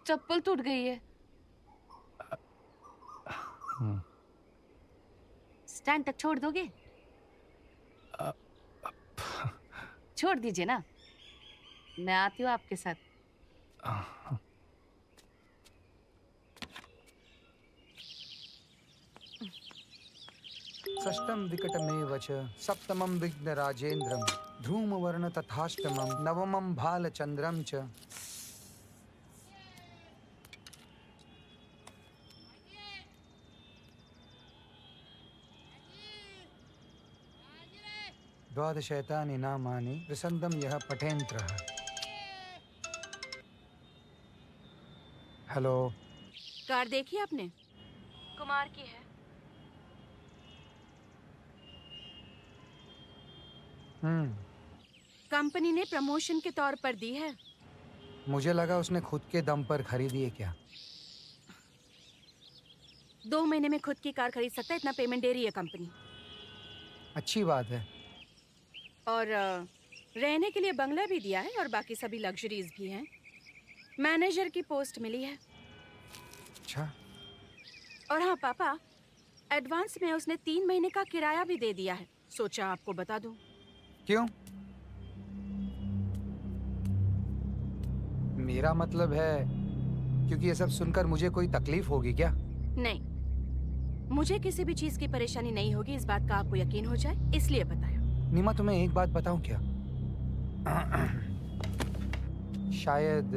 चप्पल टूट गई है। स्टैंड तक छोड़ दोगे? छोड़ दीजिए ना, मैं आती हूँ आपके साथ। षष्ठम विकटमेव च सप्तमं विघ्नराजेन्द्रं धूमवर्ण तथाष्टमं नवमं भालचंद्रं च। द्वादशैतानि नामानि प्रसन्दं यः पठेन्त्रः। हेलो। कार देखी आपने? कुमार की है। कंपनी ने प्रमोशन के तौर पर दी है। मुझे लगा उसने खुद के दम पर खरीदी है क्या? 2 महीने में खुद की कार खरीद सकता है, इतना पेमेंट दे रही है कंपनी। अच्छी बात है। और रहने के लिए बंगला भी दिया है और बाकी सभी लग्जरीज भी हैं। मैनेजर की पोस्ट मिली है। अच्छा। और हाँ पापा, एडवांस में उसने 3 महीने का किराया भी दे दिया है। सोचा आपको बता दूं। क्यों? मेरा मतलब है, क्योंकि ये सब सुनकर मुझे कोई तकलीफ होगी क्या? नहीं, मुझे किसी भी चीज की परेशानी नहीं होगी, इस बात का आपको यकीन हो जाए, इसलिए बताया। नीमा, तुम्हें एक बात बताऊं क्या? शायद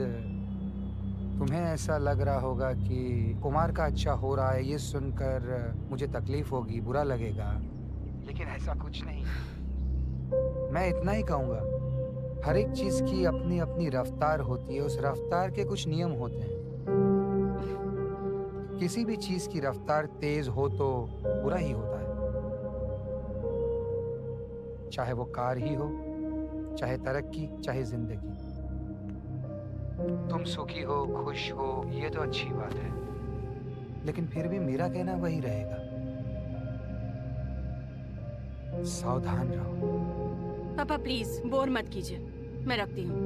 तुम्हें ऐसा लग रहा होगा कि कुमार का अच्छा हो रहा है, ये सुनकर मुझे तकलीफ होगी, बुरा लगेगा, लेकिन ऐसा कुछ नहीं है। मैं इतना ही कहूँगा, हर एक चीज की अपनी अपनी रफ्तार होती है, उस रफ्तार के कुछ नियम होते हैं। किसी भी चीज की रफ्तार तेज हो तो बुरा ही होता है, चाहे वो कार ही हो, चाहे तरक्की, चाहे जिंदगी। तुम सुखी हो, खुश हो, ये तो अच्छी बात है, लेकिन फिर भी मेरा कहना वही रहेगा, सावधान रहो। पापा प्लीज बोर मत कीजिए, मैं रखती हूँ।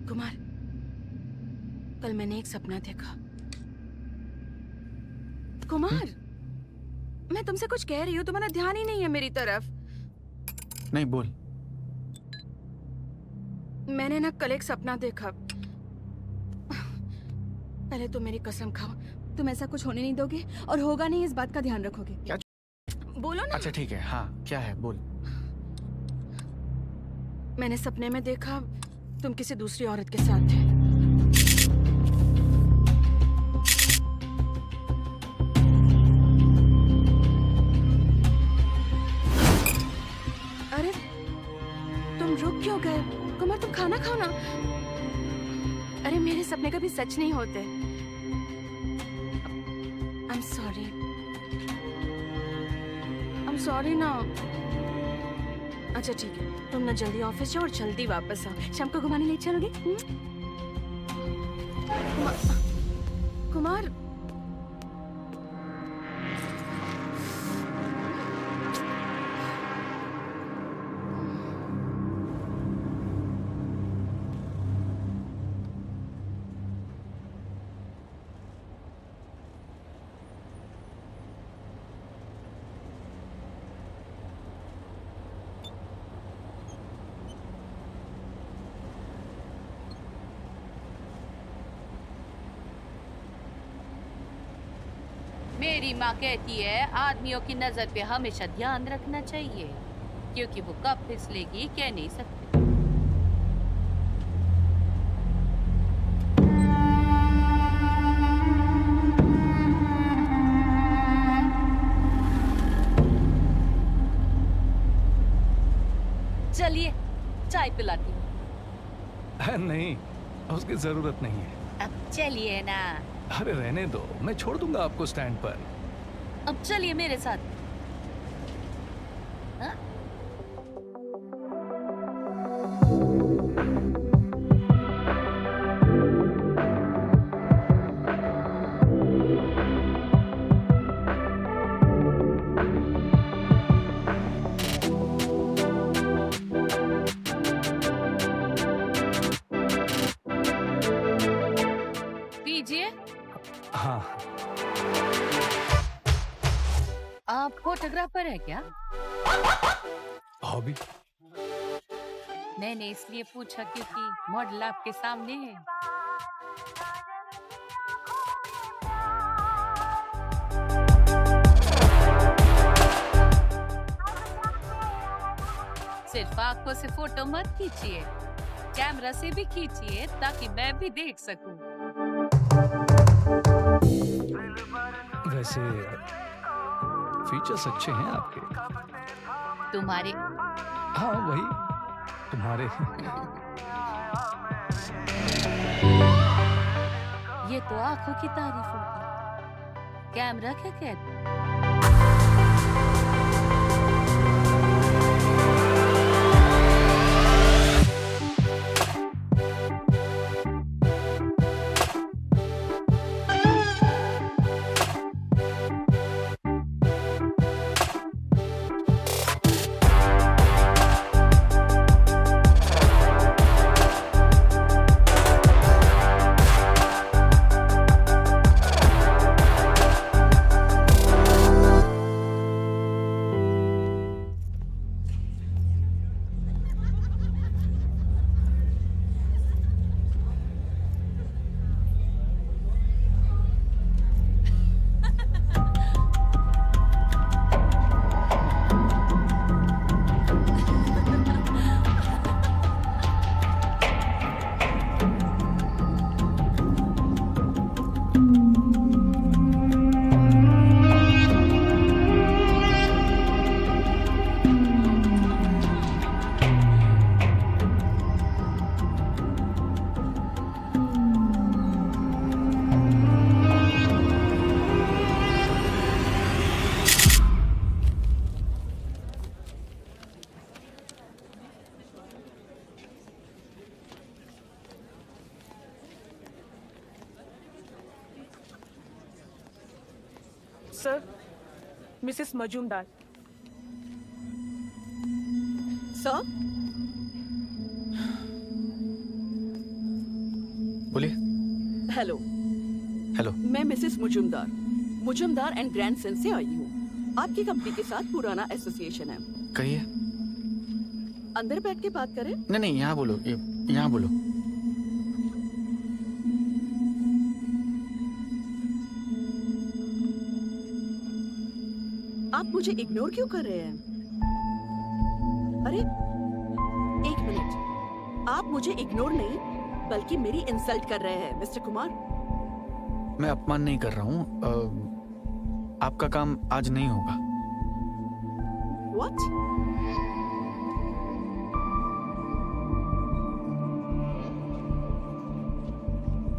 कुमार, कल मैंने एक सपना देखा। कुमार, मैं तुमसे कुछ कह रही हूँ, तुम्हारा ध्यान ही नहीं है मेरी तरफ। नहीं, बोल। मैंने ना कल एक सपना देखा। पहले तो मेरी कसम खाओ, तुम ऐसा कुछ होने नहीं दोगे और होगा नहीं, इस बात का ध्यान रखोगे। क्या? बोलो ना। अच्छा ठीक है, हाँ क्या है, बोल। मैंने सपने में देखा तुम किसी दूसरी औरत के साथ थे। अरे तुम रुक क्यों गए? कुमार तुम खाना खाओ ना। अरे मेरे सपने कभी सच नहीं होते। I'm sorry. I'm sorry ना। अच्छा ठीक है, तुम ना जल्दी ऑफिस जाओ और जल्दी वापस आओ। शाम को घुमाने ले चलोगे? कुमार, मेरी माँ कहती है आदमियों की नजर पे हमेशा ध्यान रखना चाहिए, क्योंकि वो कब फिसलेगी कह नहीं सकते। चलिए चाय पिलाती हूँ। नहीं, उसकी जरूरत नहीं है। अब चलिए ना। अरे रहने दो, मैं छोड़ दूंगा आपको स्टैंड पर। अब चलिए मेरे साथ। हाँ? हाँ, आप फोटोग्राफर है क्या? हॉबी। मैंने इसलिए पूछा क्योंकि मॉडल आपके सामने है। सिर्फ आंखों से फोटो मत खींचिए, कैमरा से भी खींचिए ताकि मैं भी देख सकूं। वैसे फीचर्स अच्छे हैं आपके। तुम्हारे हाँ, वही तुम्हारे। ये तो आंखों की तारीफ होगी। कैमरा क्या कहता है? Sir, Mrs Majumdar. सर, बोलिए। Hello, hello. मैं मिसेस मुजुमदार एंड ग्रैंडसन से आई हूँ। आपकी कंपनी के साथ पुराना एसोसिएशन है। कहिए। अंदर बैठ के बात करें? नहीं नहीं, यहाँ बोलो, यहाँ बोलो। आप मुझे इग्नोर क्यों कर रहे हैं? अरे, एक मिनट। आप मुझे इग्नोर नहीं, बल्कि मेरी इंसल्ट कर रहे हैं, मिस्टर कुमार। मैं अपमान नहीं कर रहा हूँ। आपका काम आज नहीं होगा। What?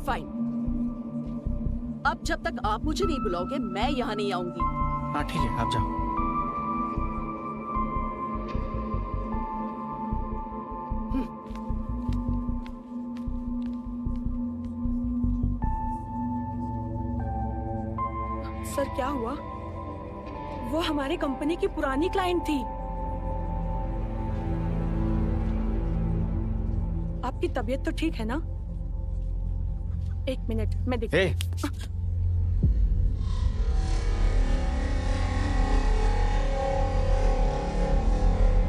फाइन। अब जब तक आप मुझे नहीं बुलाओगे, मैं यहाँ नहीं आऊंगी। हाँ ठीक है, आप जाओ। सर, क्या हुआ? वो हमारे कंपनी की पुरानी क्लाइंट थी। आपकी तबीयत तो ठीक है ना? एक मिनट, मैं देख। ए,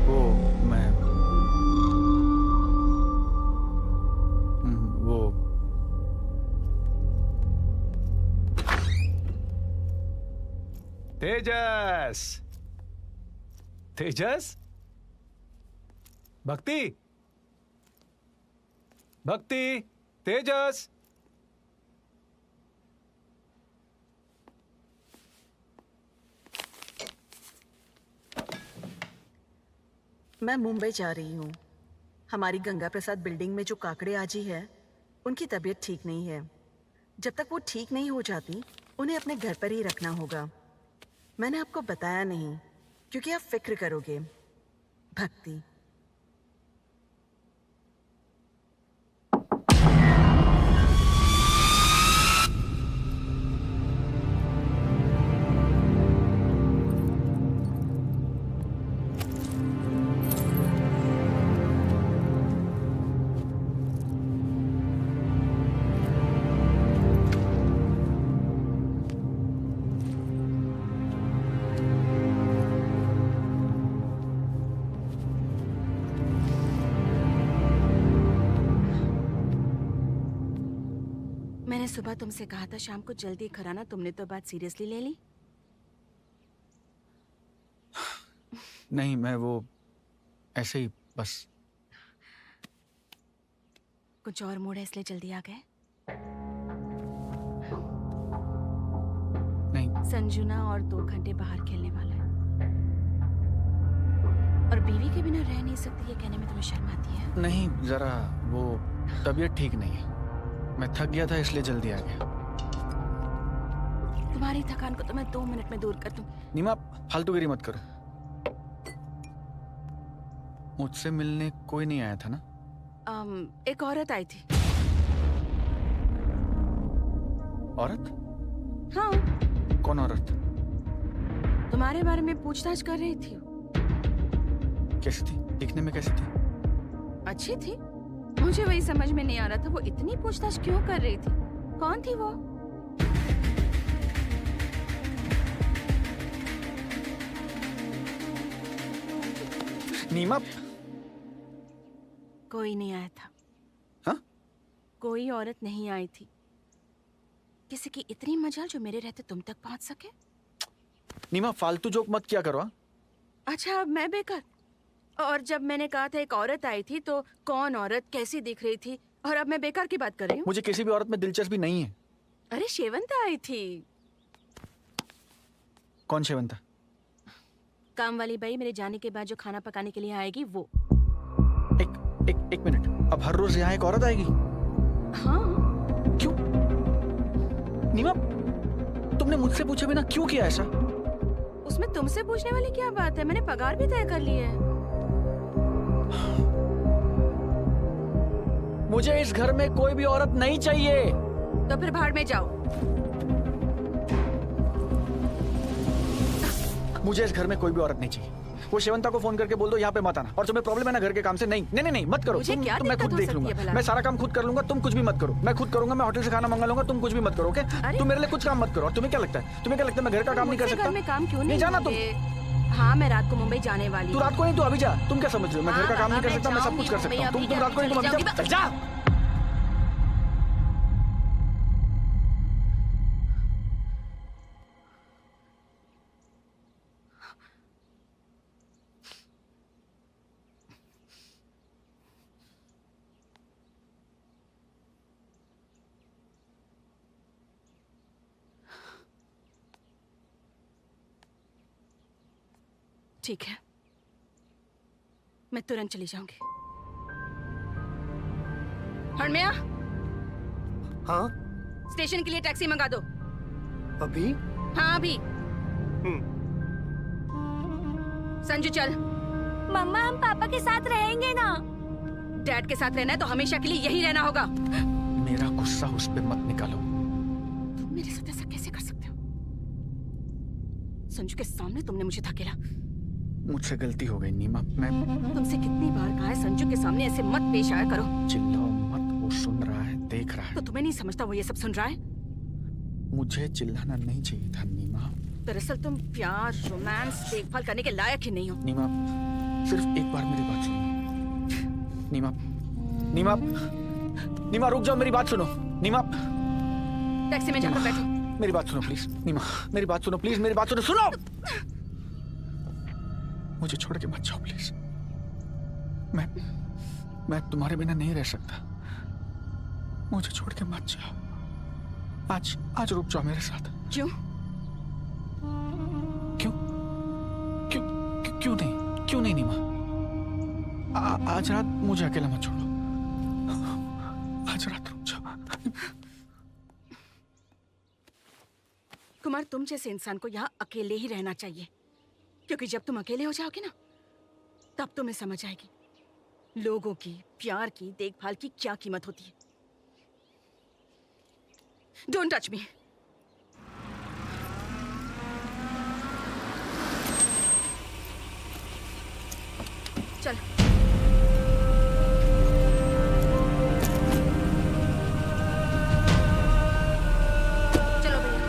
वो मैं वो तेजस, तेजस, भक्ति, भक्ति, तेजस। मैं मुंबई जा रही हूँ। हमारी गंगा प्रसाद बिल्डिंग में जो काकड़े आजी है, उनकी तबीयत ठीक नहीं है। जब तक वो ठीक नहीं हो जाती, उन्हें अपने घर पर ही रखना होगा। मैंने आपको बताया नहीं, क्योंकि आप फिक्र करोगे। भक्ति। मैंने सुबह तुमसे कहा था शाम को जल्दी घर आना, तुमने तो बात सीरियसली ले ली। नहीं, मैं वो ऐसे ही बस। कुछ और मूड है इसलिए जल्दी आ गए? नहीं। संजुना और 2 घंटे बाहर खेलने वाला है और बीवी के बिना रह नहीं सकती, ये कहने में तुम्हें शर्म आती है? नहीं, जरा वो तबीयत ठीक नहीं है, मैं थक गया था इसलिए जल्दी आ गया। तुम्हारी थकान को तो मैं 2 मिनट में दूर कर दूं। नीमा, फालतूगिरी मत करो। मुझसे मिलने कोई नहीं आया था ना? एक औरत आई थी। औरत? हाँ। कौन औरत? तुम्हारे बारे में पूछताछ कर रही थी। कैसी थी? दिखने में कैसी थी? अच्छी थी, मुझे वही समझ में नहीं आ रहा था वो इतनी पूछताछ क्यों कर रही थी। कौन थी वो? नीमा, कोई नहीं आया था। हाँ? कोई औरत नहीं आई थी। किसी की इतनी मजाल जो मेरे रहते तुम तक पहुंच सके। नीमा, फालतू जोक मत किया करो। अच्छा, अब मैं बेकार। और जब मैंने कहा था एक औरत आई थी तो कौन औरत, कैसी दिख रही थी, और अब मैं बेकार की बात कर रही हूँ। मुझे किसी भी औरत में दिलचस्पी नहीं है। अरे शेवंता आई थी। कौन शेवंता? काम वाली बाई, मेरे जाने के बाद जो खाना पकाने के लिए आएगी वो। एक मिनट, अब हर रोज यहाँ एक औरत आएगी? हाँ। क्यों? नीमा, तुमने मुझसे पूछे बिना क्यों किया ऐसा? उसमें तुमसे पूछने वाली क्या बात है, मैंने पगार भी तय कर ली है। मुझे इस घर में कोई भी औरत नहीं चाहिए। तो फिर भाड़ में जाओ। मुझे इस घर में कोई भी औरत नहीं चाहिए। वो शेवंता को फोन करके बोल दो यहाँ पे मत आना। और तुम्हें प्रॉब्लम है ना घर के काम से? नहीं, मत करो। मुझे क्या मैं खुद दिक्कत हो देख सकती है लूंगा। भला? मैं सारा काम खुद कर लूंगा, तुम कुछ भी मत करो। मैं खुद करूंगा, मैं होटल से खाना मंगा लूंगा, तुम कुछ भी मत करो। ओके? तुम मेरे लिए कुछ काम मत करो। और तुम्हें क्या लगता है मैं घर का काम नहीं कर सकता? घर में काम क्यों नहीं जाना तुम? हाँ, मैं रात को मुंबई जाने वाली। तू रात को नहीं, तू अभी जा। तुम क्या समझ रहे हो मैं घर का काम नहीं कर सकता? मैं सब कुछ कर सकता हूँ। तुम रात को नहीं, तुम अभी जा। ठीक है, मैं तुरंत चली जाऊंगी। हरम्या, हाँ? स्टेशन के लिए टैक्सी मंगा दो। अभी? हाँ अभी। संजू चल। मम्मा, हम पापा के साथ रहेंगे ना? डैड के साथ रहना है तो हमेशा के लिए यही रहना होगा। मेरा गुस्सा उस पे मत निकालो। तुम मेरे साथ ऐसा कैसे कर सकते हो? संजू के सामने तुमने मुझे धकेला। मुझसे गलती हो गई नीमा। मैं तुमसे कितनी बार कहा है संजू के सामने ऐसे मत पेश आया करो। चिल्लाओ मत, वो सुन रहा है, देख रहा है। तो तुम्हें नहीं समझता वो ये सब सुन रहा है? मुझे चिल्लाना नहीं चाहिए था नीमा। दरअसल तुम प्यार, रोमांस, देखभाल करने के लायक ही नहीं हो। नीमा, सिर्फ एक बार मेरी बात सुनो। नीमा, रुक जाओ, मेरी बात सुनो। नीमा, टैक्सी में जाकर बैठो। मेरी बात सुनो प्लीज। नीमा, मेरी बात सुनो प्लीज, मेरी बात सुनो। मुझे छोड़ के मत जाओ प्लीज। मैं तुम्हारे बिना नहीं रह सकता। मुझे छोड़ के मत जाओ। आज रुक जाओ मेरे साथ। क्यों? क्यों नहीं नीमा? आज रात मुझे अकेला मत छोड़ो। आज रात रुक जाओ। कुमार, तुम जैसे इंसान को यहाँ अकेले ही रहना चाहिए, क्योंकि जब तुम अकेले हो जाओगे ना, तब तुम्हें समझ आएगी लोगों की, प्यार की, देखभाल की क्या कीमत होती है। Don't touch me. चल। चलो भैया।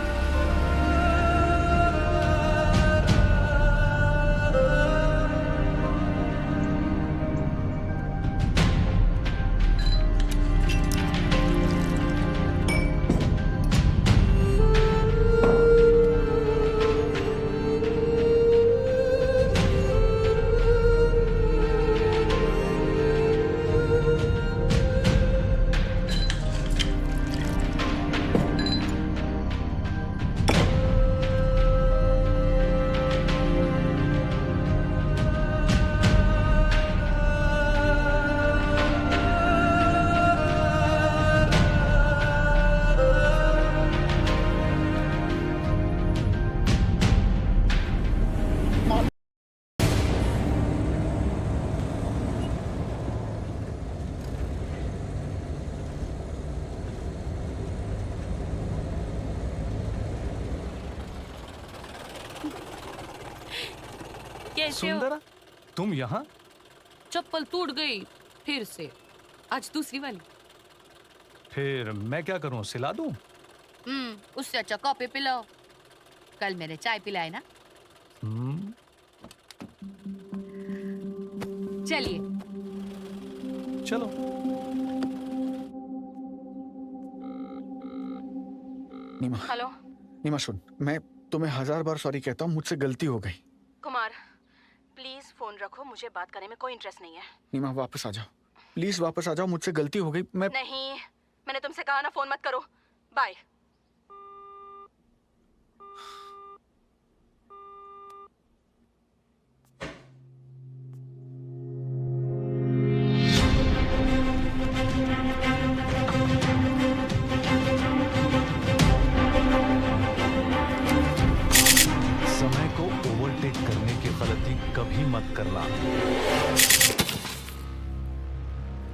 कैसे हो? सुंदरा, तुम यहाँ? चप्पल टूट गई फिर से, आज दूसरी वाली। फिर मैं क्या करूं, सिला दूं? उससे अच्छा कॉफी पिलाओ। कल मैंने चाय पिलाई ना। चलिए चलो। नीमा, हेलो नीमा सुन, मैं तुम्हें 1000 बार सॉरी कहता हूँ, मुझसे गलती हो गई। कुमार, प्लीज फोन रखो, मुझे बात करने में कोई इंटरेस्ट नहीं है। नीमा वापस आ जाओ, प्लीज वापस आ जाओ, मुझसे गलती हो गई। मैं नहीं, मैंने तुमसे कहा ना फोन मत करो। बाय। समय को ओवरटेक करने की गलती कभी मत करना।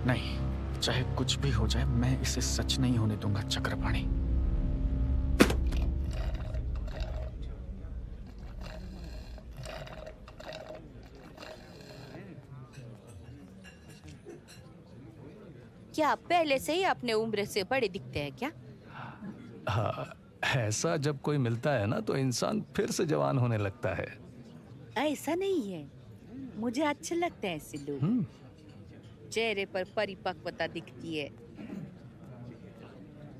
नहीं, चाहे कुछ भी हो जाए, मैं इसे सच नहीं होने दूंगा चक्रपाणी। क्या पहले से ही अपने उम्र से बड़े दिखते हैं क्या? हाँ, ऐसा जब कोई मिलता है ना तो इंसान फिर से जवान होने लगता है। ऐसा नहीं है, मुझे अच्छे लगते हैं ऐसे लोग। चेहरे पर परिपक्वता दिखती है।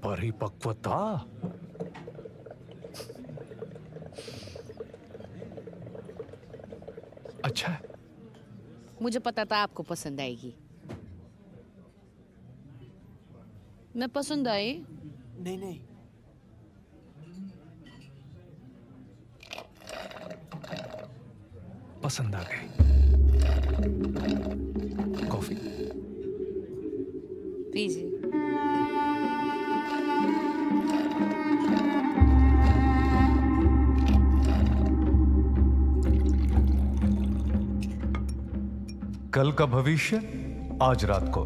परिपक्वता? अच्छा, मुझे पता था आपको पसंद आएगी। मैं पसंद आई? नहीं नहीं, पसंद आ गई। कॉफी पीजिए। कल का भविष्य आज रात को।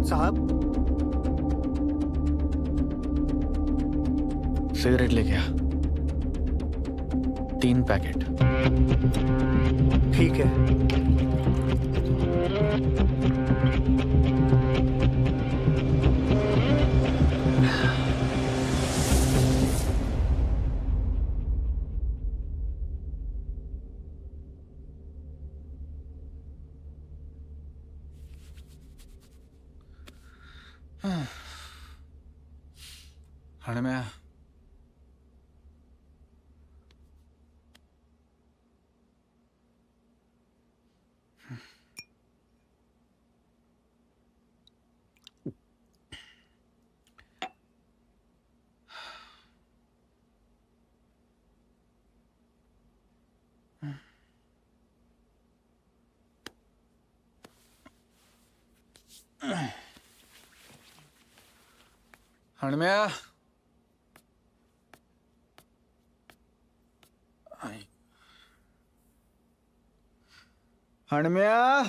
साहब सिगरेट लेके आ, 3 पैकेट। ठीक है। हण में हणम्या, हणम्या,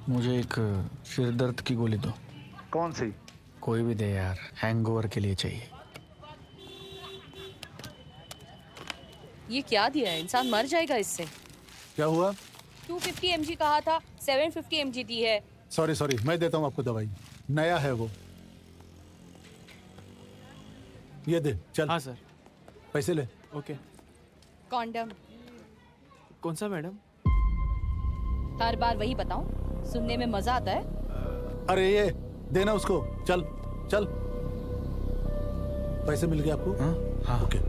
मुझे एक सिर दर्द की गोली दो। कौन सी? कोई भी दे यार, हैंगओवर के लिए चाहिए। ये क्या दिया है? इंसान मर जाएगा इससे। क्या हुआ? 250 mg कहा था, 750 mg दी है। सॉरी सॉरी, मैं देता हूँ आपको दवाई, नया है वो। ये दे, चल। हाँ सर। पैसे ले। ओके। कॉन्डम। कौन सा मैडम? हर बार वही बताऊं? सुनने में मजा आता है। अरे ये देना उसको, चल चल। पैसे मिल गए आपको? हाँ हाँ। ओके।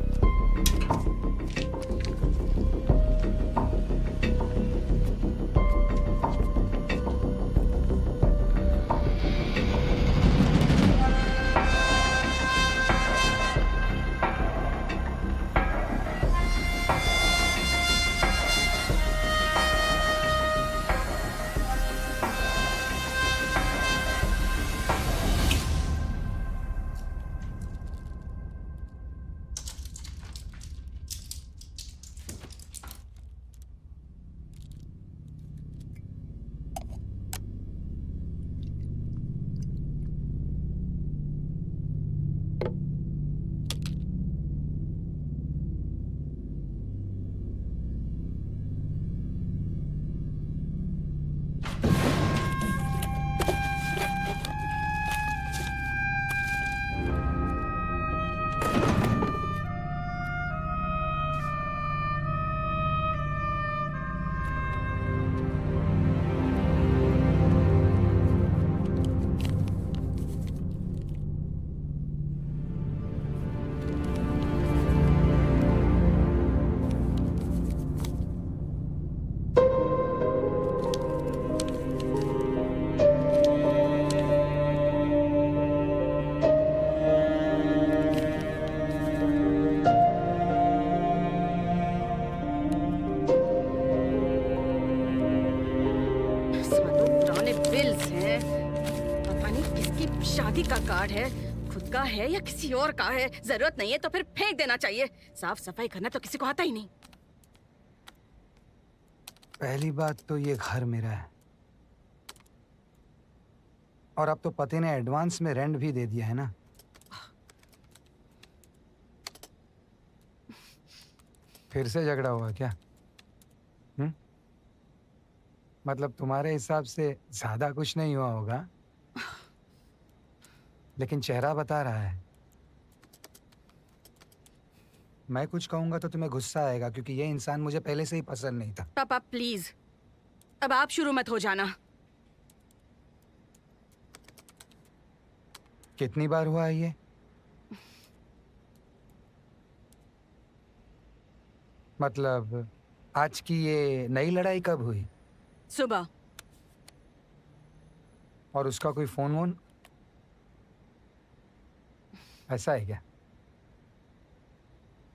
किसी का कार्ड है, खुद का है या किसी और का है, जरूरत नहीं है तो फिर फेंक देना चाहिए। साफ सफाई करना तो किसी को आता ही नहीं। पहली बात तो ये घर मेरा है, और अब तो पति ने एडवांस में रेंट भी दे दिया है ना। फिर से झगड़ा हुआ क्या? मतलब तुम्हारे हिसाब से ज्यादा कुछ नहीं हुआ होगा, लेकिन चेहरा बता रहा है। मैं कुछ कहूंगा तो तुम्हें गुस्सा आएगा, क्योंकि ये इंसान मुझे पहले से ही पसंद नहीं था। पापा प्लीज, अब आप शुरू मत हो जाना। कितनी बार हुआ है ये? मतलब आज की ये नई लड़ाई कब हुई? सुबह। और उसका कोई फोन वोन? ऐसा है क्या?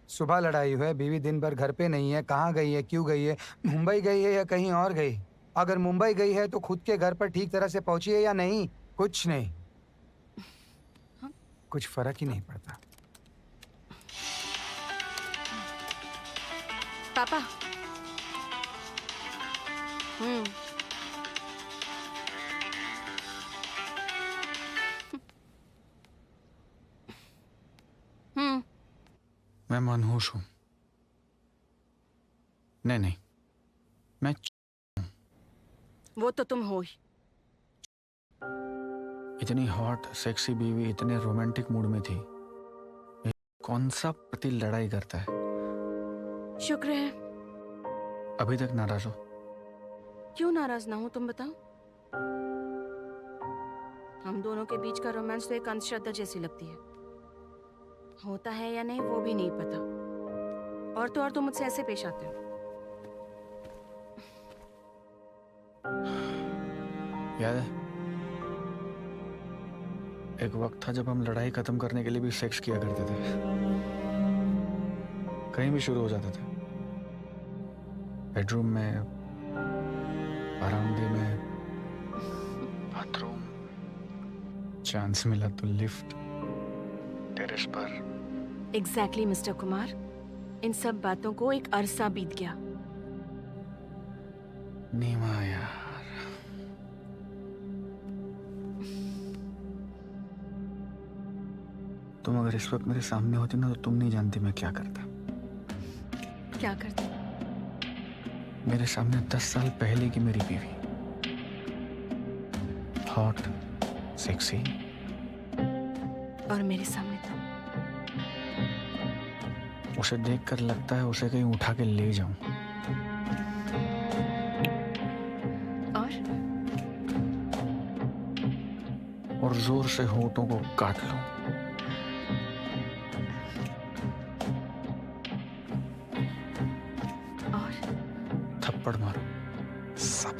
सुबह लड़ाई हुई है, बीवी दिन भर घर पे नहीं है, कहाँ गई है, क्यों गई है, मुंबई गई है या कहीं और गई? अगर मुंबई गई है तो खुद के घर पर ठीक तरह से पहुंची है या नहीं? कुछ नहीं। कुछ फर्क ही नहीं पड़ता। पापा। मैं मनहूस हूं। नहीं, मैं वो तो तुम हो ही। इतनी हॉट सेक्सी बीवी इतने रोमांटिक मूड में थी, कौन सा पति लड़ाई करता है? शुक्र है। अभी तक नाराज हो? क्यों नाराज ना हो, तुम बताओ। हम दोनों के बीच का रोमांस तो एक अंधश्रद्धा जैसी लगती है। होता है या नहीं वो भी नहीं पता, और तो और तुम मुझसे ऐसे पेश आते हो। याद है एक वक्त था जब हम लड़ाई खत्म करने के लिए भी सेक्स किया करते थे, कहीं भी शुरू हो जाते थे। बेडरूम में, बरामदे में, बाथरूम, चांस मिला तो लिफ्ट, टेरेस पर। एग्जैक्टली मिस्टर कुमार, इन सब बातों को एक अरसा बीत गया। नीमा यार, तुम अगर इस वक्त मेरे सामने होती ना तो तुम नहीं जानती मैं क्या करता। क्या करते? मेरे सामने 10 साल पहले की मेरी बीवी, हॉट, सेक्सी, और मेरे सामने तुम। उसे देखकर लगता है उसे कहीं उठा के ले जाऊं, और जोर से होठों को काट लूं। और थप्पड़ मारो सब।